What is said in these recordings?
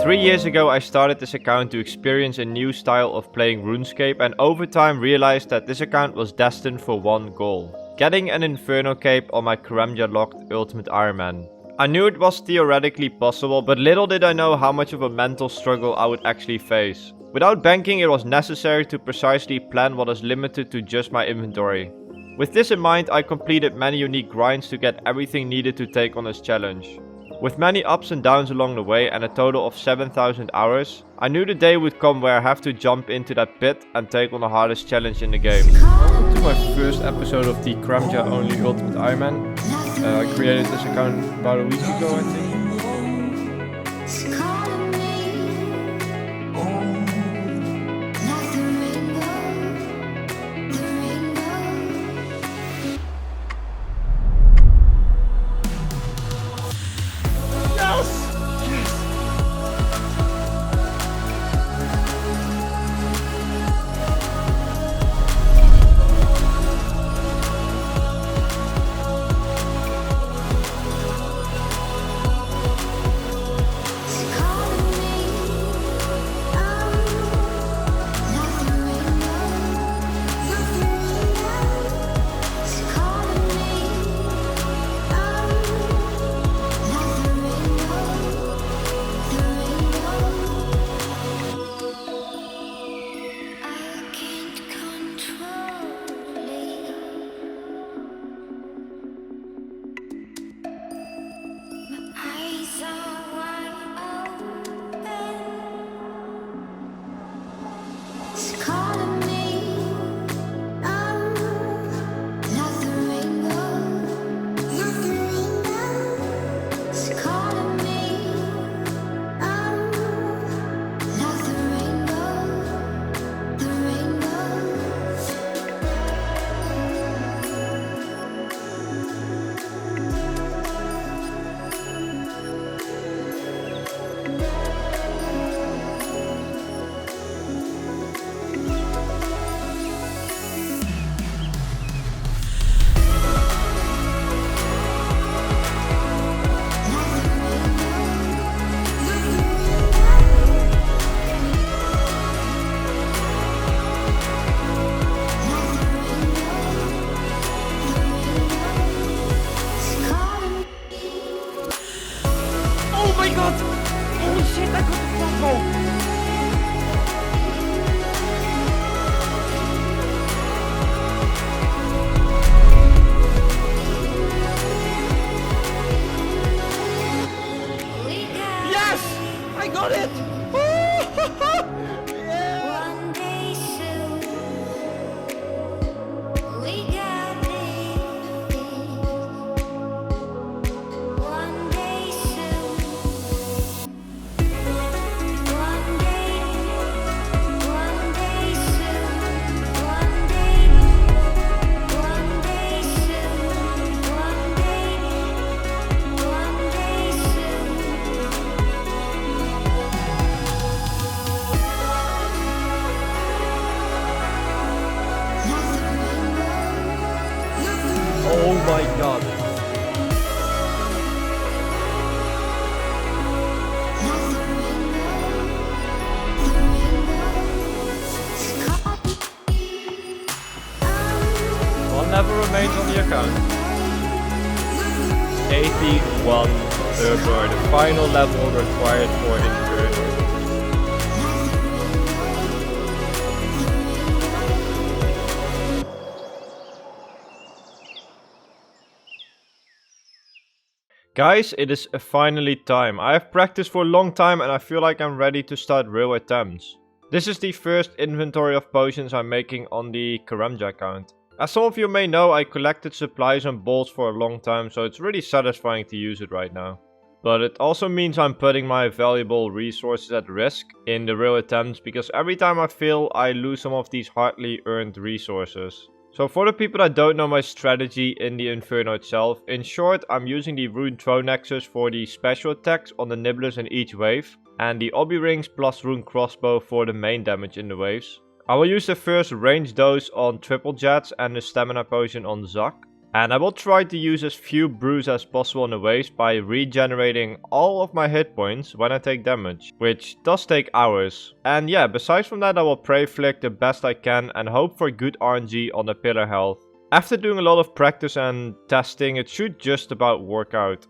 3 years ago I started this account to experience a new style of playing RuneScape and over time realized that this account was destined for one goal. Getting an Infernal cape on my Karamja locked Ultimate Ironman. I knew it was theoretically possible, but little did I know how much of a mental struggle I would actually face. Without banking, it was necessary to precisely plan what is limited to just my inventory. With this in mind, I completed many unique grinds to get everything needed to take on this challenge. With many ups and downs along the way and a total of 7,000 hours, I knew the day would come where I have to jump into that pit and take on the hardest challenge in the game. Welcome to my first episode of the Karamja only Ultimate Ironman. I created this account about a week ago, I think. Oh my god. One level remains on the account. 81 Turbo, the final level required for Infernal. Guys, it is finally time. I have practiced for a long time and I feel like I'm ready to start real attempts. This is the first inventory of potions I'm making on the Karamja account. As some of you may know, I collected supplies and balls for a long time, so it's really satisfying to use it right now. But it also means I'm putting my valuable resources at risk in the real attempts, because every time I fail, I lose some of these hardly earned resources. So for the people that don't know my strategy in the Inferno itself, in short, I'm using the Rune Throne Nexus for the special attacks on the Nibblers in each wave, and the Obby Rings plus Rune Crossbow for the main damage in the waves. I will use the first range dose on Triple Jets and the Stamina Potion on Zac. And I will try to use as few brews as possible in the waves by regenerating all of my hit points when I take damage, which does take hours. And yeah, besides from that I will pray flick the best I can and hope for good RNG on the pillar health. After doing a lot of practice and testing, it should just about work out.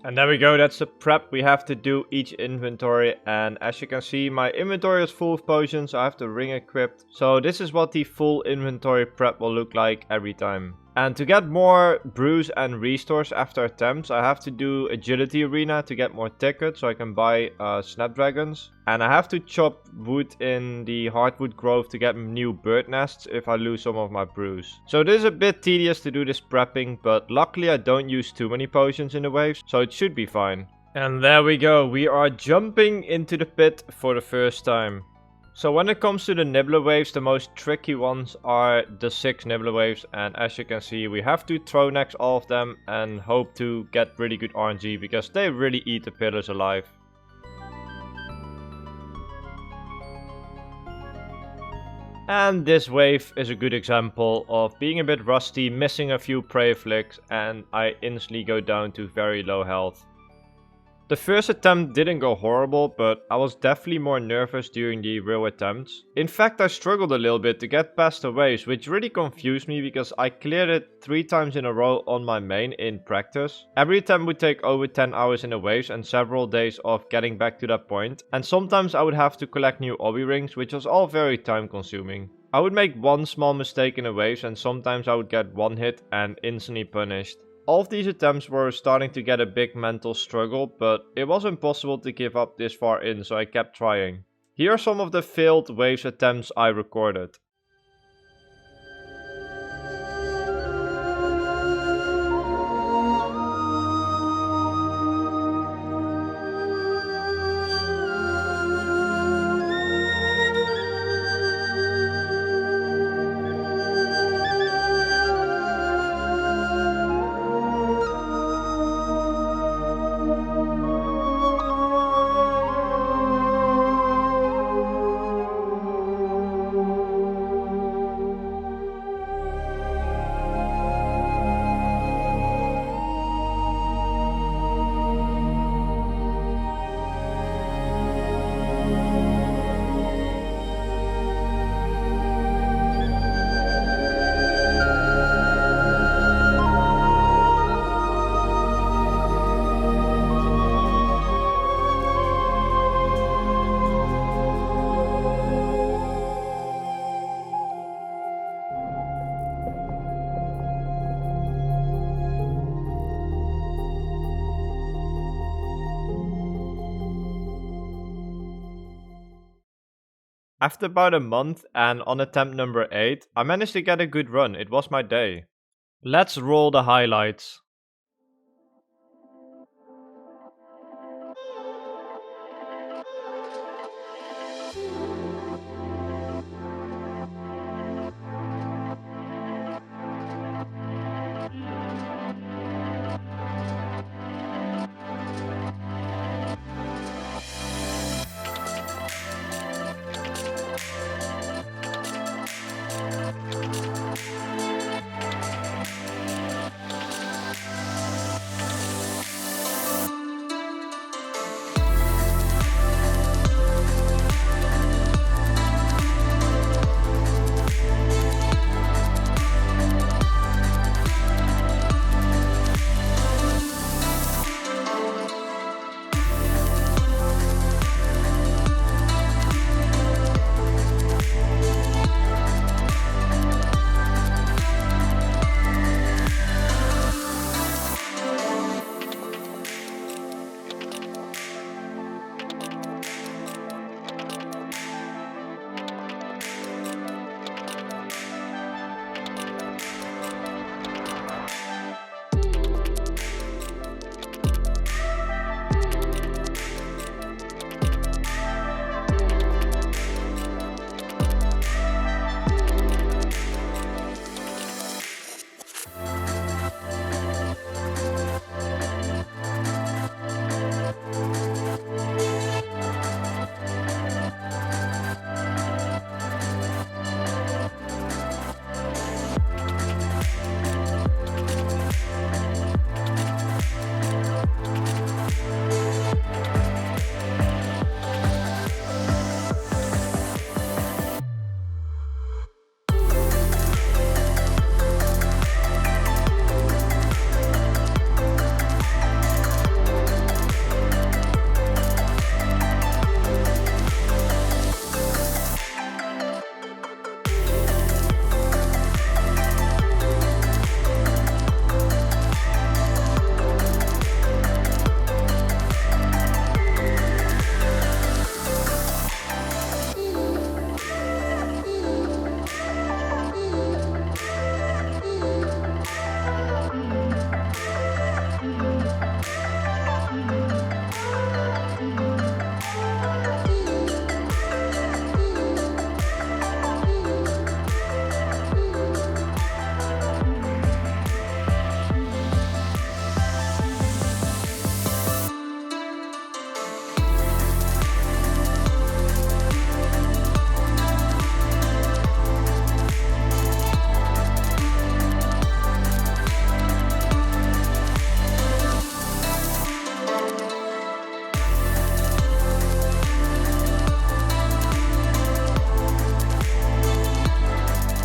And there we go, that's the prep we have to do each inventory, and as you can see my inventory is full of potions, I have the ring equipped. So this is what the full inventory prep will look like every time. And to get more brews and restores after attempts, I have to do agility arena to get more tickets so I can buy snapdragons. And I have to chop wood in the hardwood grove to get new bird nests if I lose some of my brews. So it is a bit tedious to do this prepping, but luckily I don't use too many potions in the waves, so it should be fine. And there we go, we are jumping into the pit for the first time. So when it comes to the Nibbler Waves, the most tricky ones are the 6 Nibbler Waves, and as you can see we have to throw next all of them and hope to get really good RNG because they really eat the pillars alive. And this wave is a good example of being a bit rusty, missing a few prayer flicks, and I instantly go down to very low health. The first attempt didn't go horrible, but I was definitely more nervous during the real attempts. In fact, I struggled a little bit to get past the waves, which really confused me because I cleared it 3 times in a row on my main in practice. Every attempt would take over 10 hours in the waves and several days of getting back to that point. And sometimes I would have to collect new obby rings, which was all very time consuming. I would make one small mistake in the waves and sometimes I would get one hit and instantly punished. All of these attempts were starting to get a big mental struggle, but it was impossible to give up this far in, so I kept trying. Here are some of the failed waves attempts I recorded. After about a month and on attempt number 8, I managed to get a good run. It was my day. Let's roll the highlights.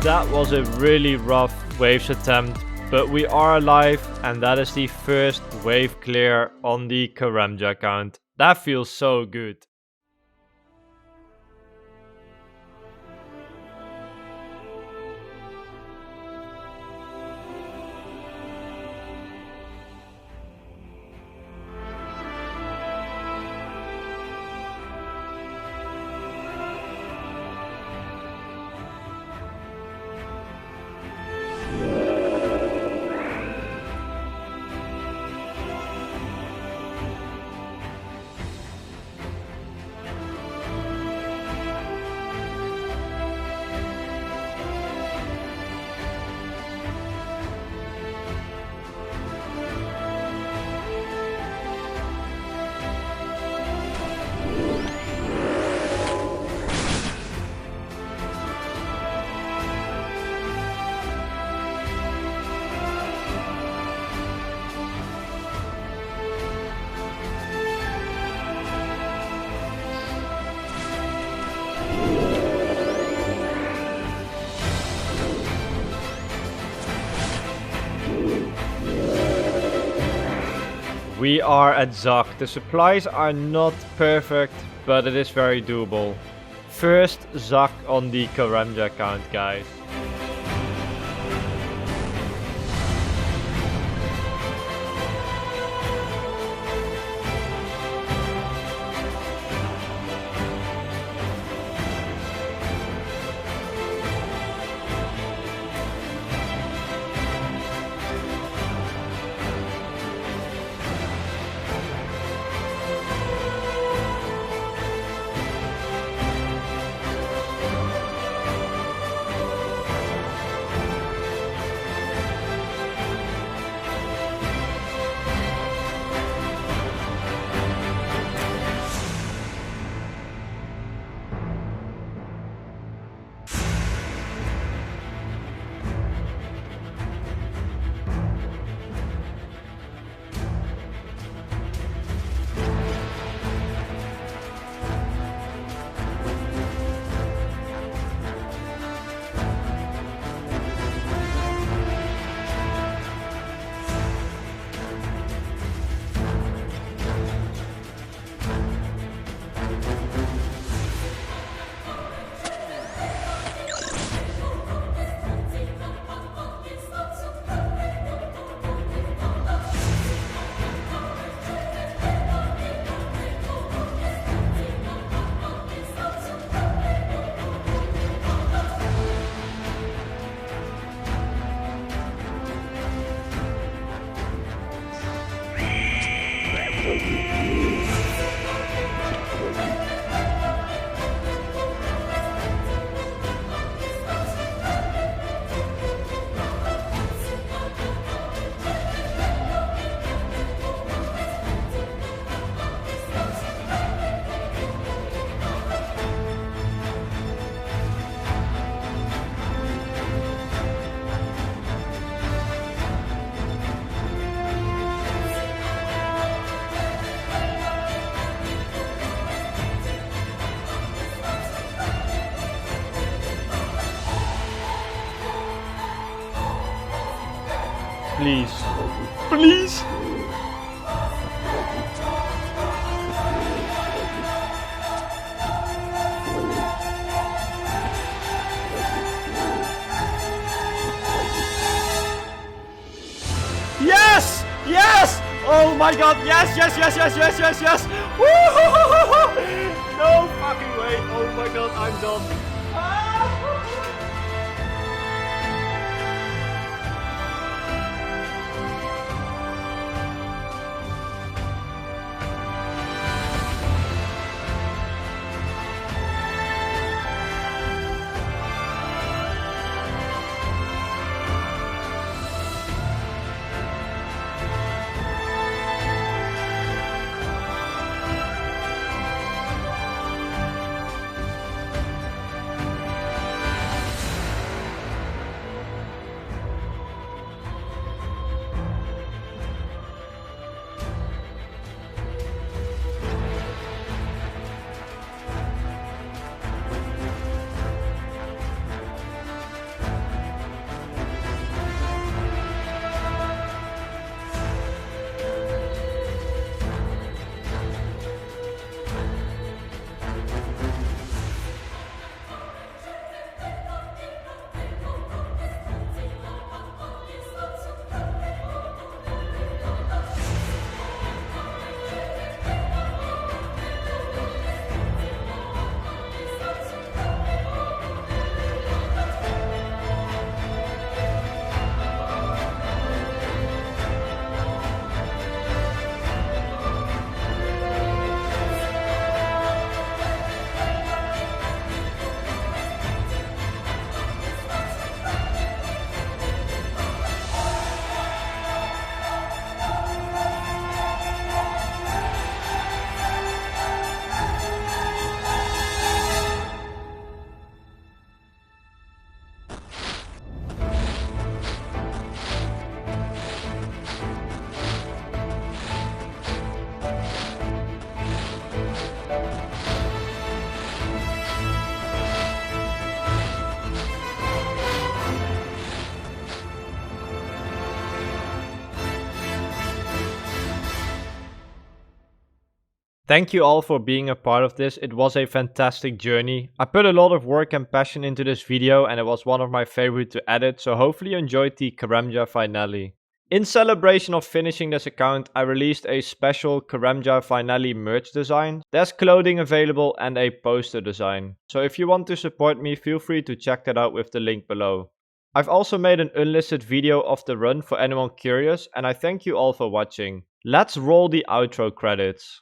That was a really rough waves attempt, but we are alive and that is the first wave clear on the Karamja account. That feels so good. We are at Zak. The supplies are not perfect, but it is very doable. First Zak on the Karamja account, guys. Please. Please! Yes! Yes! Oh my god, yes, yes, yes, yes, yes, yes, yes! Woo! No fucking way! Oh my god, I'm done. Thank you all for being a part of this. It was a fantastic journey. I put a lot of work and passion into this video and it was one of my favorite to edit, so hopefully you enjoyed the Karamja finale. In celebration of finishing this account, I released a special Karamja finale merch design. There's clothing available and a poster design. So if you want to support me, feel free to check that out with the link below. I've also made an unlisted video of the run for anyone curious, and I thank you all for watching. Let's roll the outro credits.